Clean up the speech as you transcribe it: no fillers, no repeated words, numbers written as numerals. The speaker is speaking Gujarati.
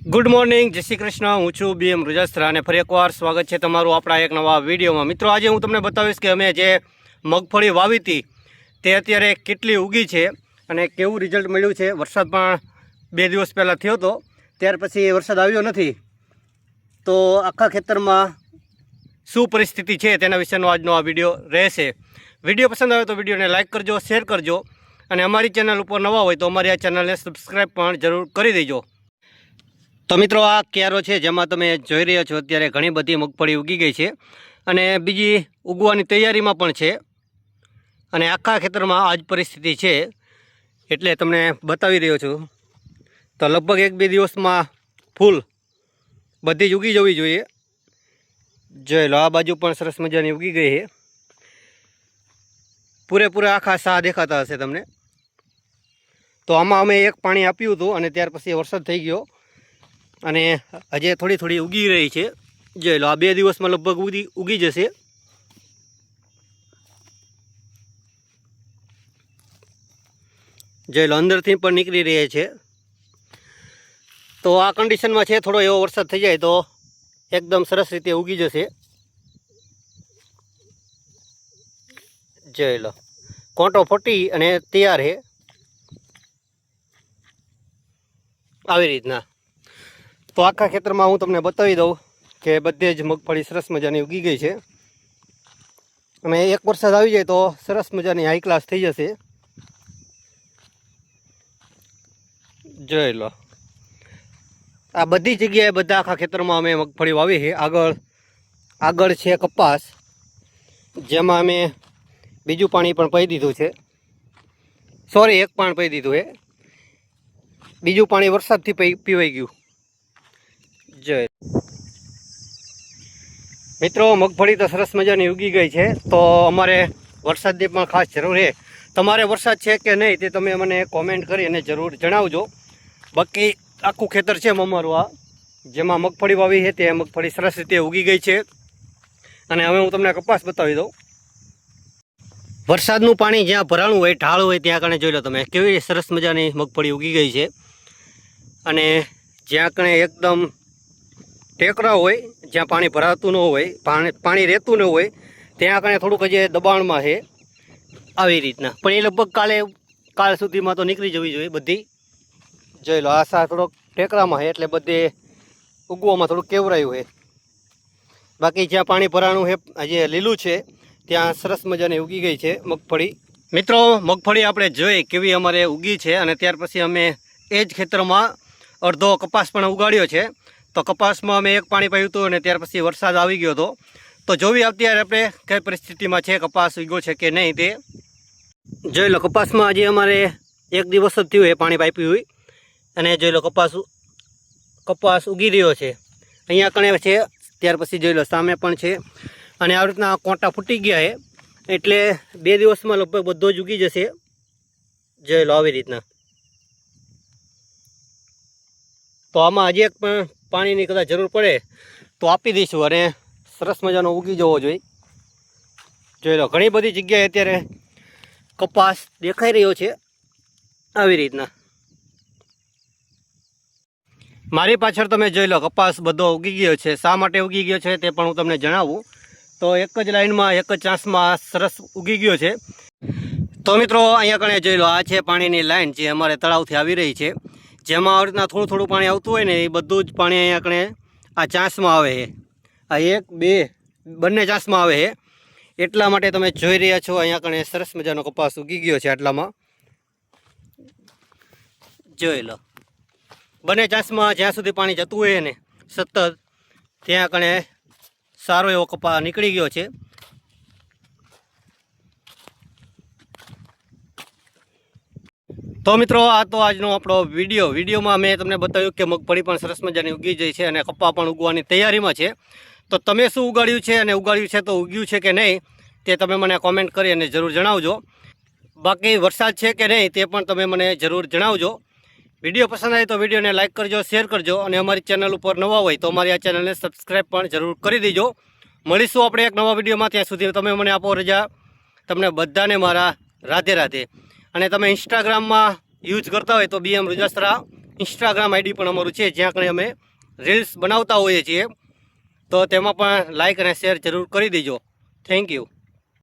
ગુડ મોર્નિંગ, જય શ્રી કૃષ્ણ. હું છું બીએમ રુજસ્ત્રા અને ફરી એકવાર સ્વાગત છે તમારું આપણા એક નવા વિડીયોમાં. મિત્રો, આજે હું તમને બતાવીશ કે અમે જે મગફળી વાવી હતી તે અત્યારે કેટલી ઉગી છે અને કેવું રિઝલ્ટ મળ્યું છે. વરસાદ પણ 2 દિવસ પહેલાં થયો હતો, ત્યાર પછી વરસાદ આવ્યો નથી, તો આખા ખેતરમાં શું પરિસ્થિતિ છે તેના વિશેનો આજનો આ વિડીયો રહેશે. વિડીયો પસંદ આવે તો વિડીયોને લાઇક કરજો, શેર કરજો અને અમારી ચેનલ ઉપર નવા હોય તો અમારી આ ચેનલને સબસ્ક્રાઈબ પણ જરૂર કરી દેજો. તો મિત્રો, આ ક્યારો છે જેમાં તમે જોઈ રહ્યા છો અત્યારે ઘણી બધી મગફળી ઉગી ગઈ છે અને બીજી ઉગવાની તૈયારીમાં પણ છે અને આખા ખેતરમાં આ જ પરિસ્થિતિ છે એટલે તમને બતાવી રહ્યો છું. તો લગભગ 1-2 દિવસમાં ફૂલ બધી જ ઉગી જવી જોઈએ. જોઈ લો, આ બાજુ પણ સરસ મજાની ઉગી ગઈ છે. પૂરેપૂરા આખા સા દેખાતા હશે તમને. તો આમાં અમે એક પાણી આપ્યું હતું અને ત્યાર પછી વરસાદ થઈ ગયો અને હજે થોડી થોડી ઉગી રહી છે. જોઈ લો, આ 2 દિવસમાં લગભગ ઉગી જશે. જોઈ લો, અંદરથી પણ નીકળી રહી છે. તો આ કન્ડિશનમાં છે. થોડો એવો વરસાદ થઈ જાય તો એકદમ સરસ રીતે ઉગી જશે. જોઈ લો, કોંટો ફૂટી અને તૈયાર છે આવી રીતના. તો આખા ખેતરમાં હું તમને બતાવી દઉં કે બધે જ મગફળી સરસ મજાની ઉગી ગઈ છે અને એક વરસાદ આવી જાય તો સરસ મજાની હાઈ ક્લાસ થઈ જશે. જોઈ લો, આ બધી જગ્યાએ બધા આખા ખેતરમાં અમે મગફળી વાવી છે. આગળ છે કપાસ, જેમાં અમે બીજું પાણી પણ પાઈ દીધું છે. સોરી, એક પાણી પાઈ દીધું છે, બીજું પાણી વરસાદથી પીવાઈ ગયું. જય મિત્રો, મગફળી તો સરસ મજાની ઉગી ગઈ છે. તો અમારે વરસાદની પણ ખાસ જરૂર છે. તમારે વરસાદ છે કે નહીં તે તમે મને કોમેન્ટ કરી અને જરૂર જણાવજો. બાકી આખું ખેતર છે અમારું આ, જેમાં મગફળી વાવી છે તે મગફળી સરસ રીતે ઉગી ગઈ છે. અને હવે હું તમને કપાસ બતાવી દઉં. વરસાદનું પાણી જ્યાં ભરાણું હોય, ઢાળ હોય, ત્યાં કણે જોઈ લો તમે કેવી સરસ મજાની મગફળી ઉગી ગઈ છે. અને જ્યાં કણે એકદમ ટેકરા હોય, જ્યાં પાણી ભરાતું ન હોય, પાણી રહેતું ન હોય, ત્યાં કણે થોડુંક હજી દબાણમાં છે આવી રીતના. પણ એ લગભગ કાલ સુધીમાં તો નીકળી જવી જોઈએ બધી. જોઈ લો, આ સા થોડોક ટેકરામાં છે એટલે બધે ઉગવામાં થોડુંક કેવરાયું છે. બાકી જ્યાં પાણી ભરાણું છે, હજી લીલું છે, ત્યાં સરસ મજાની ઉગી ગઈ છે મગફળી. મિત્રો, મગફળી આપણે જોઈ કેવી અમારે ઉગી છે અને ત્યાર પછી અમે એ જ ખેતરમાં અડધો કપાસ પણ ઉગાડ્યો છે. તો કપાસમાં અમે એક પાણી પાયું હતું અને ત્યાર પછી વરસાદ આવી ગયો હતો. તો જોવી અત્યારે આપણે કઈ પરિસ્થિતિમાં છે, કપાસ ઉગ્યો છે કે નહીં તે જોઈ લો. કપાસમાં હજી અમારે 1 દિવસ જ થયું એ પાણી પાપ્યું હોય અને જોઈ લો કપાસ ઉગી રહ્યો છે. અહીંયા કણે છે, ત્યાર પછી જોઈ લો સામે પણ છે અને આવી રીતના કોંટા ફૂટી ગયા છે એટલે 2 દિવસમાં લગભગ બધો જ ઉગી જશે. જોઈ લો, આવી રીતના. તો આમાં હજી એક પણ પાણીની કદાચ જરૂર પડે તો આપી દઈશું અને સરસ મજાનો ઉગી જવો જોઈએ. જોઈ લો, ઘણી બધી જગ્યાએ અત્યારે કપાસ દેખાઈ રહ્યો છે આવી રીતના. મારી પાછળ તમે જોઈ લો, કપાસ બધો ઉગી ગયો છે. શા માટે ઉગી ગયો છે તે પણ હું તમને જણાવું. તો એક જ લાઈનમાં, એક જ ચાંસમાં સરસ ઉગી ગયો છે. તો મિત્રો, અહીંયા કણે જોઈ લો, આ છે પાણીની લાઈન જે અમારે તળાવથી આવી રહી છે. જેમાં આવી રીતના થોડું થોડું પાણી આવતું હોય ને, એ બધું જ પાણી અહીંયા કણે આ ચાંસમાં આવે છે. આ 1-2 બંને ચાંસમાં આવે છે. એટલા માટે તમે જોઈ રહ્યા છો અહીંયા કણે સરસ મજાનો કપાસ ઉગી ગયો છે. આટલામાં જોઈ લો, બંને ચાંસમાં જ્યાં સુધી પાણી જતું હોય ને સતત, ત્યાં કણે સારો એવો કપાસ નીકળી ગયો છે. તો મિત્રો, આ તો આજનો આપણો વિડીયોમાં મેં તમને બતાવ્યું કે મગફળી પણ સરસ મજાની ઉગી જાય છે અને કપા પણ ઉગવાની તૈયારીમાં છે. તો તમે શું ઉગાડ્યું છે અને ઉગાડ્યું છે તો ઉગ્યું છે કે નહીં તે તમે મને કોમેન્ટ કરી અને જરૂર જણાવજો. બાકી વરસાદ છે કે નહીં તે પણ તમે મને જરૂર જણાવજો. વિડીયો પસંદ આવે તો વિડીયોને લાઇક કરજો, શેર કરજો અને અમારી ચેનલ ઉપર નવા હોય તો અમારી આ ચેનલને સબસ્ક્રાઈબ પણ જરૂર કરી દેજો. મળીશું આપણે એક નવા વિડીયોમાં. ત્યાં સુધી તમે મને આપો રજા. તમને બધાને મારા રાધે રાધે. અને તમે ઇન્સ્ટાગ્રામમાં યુઝ કરતા હોય તો બીએમ રુજસ્ત્રા ઇન્સ્ટાગ્રામ આઈડી પણ અમારું છે, જ્યાં કણે અમે રીલ્સ બનાવતા હોઈએ છીએ. તો તેમાં પણ લાઇક અને શેર જરૂર કરી દેજો. Thank you.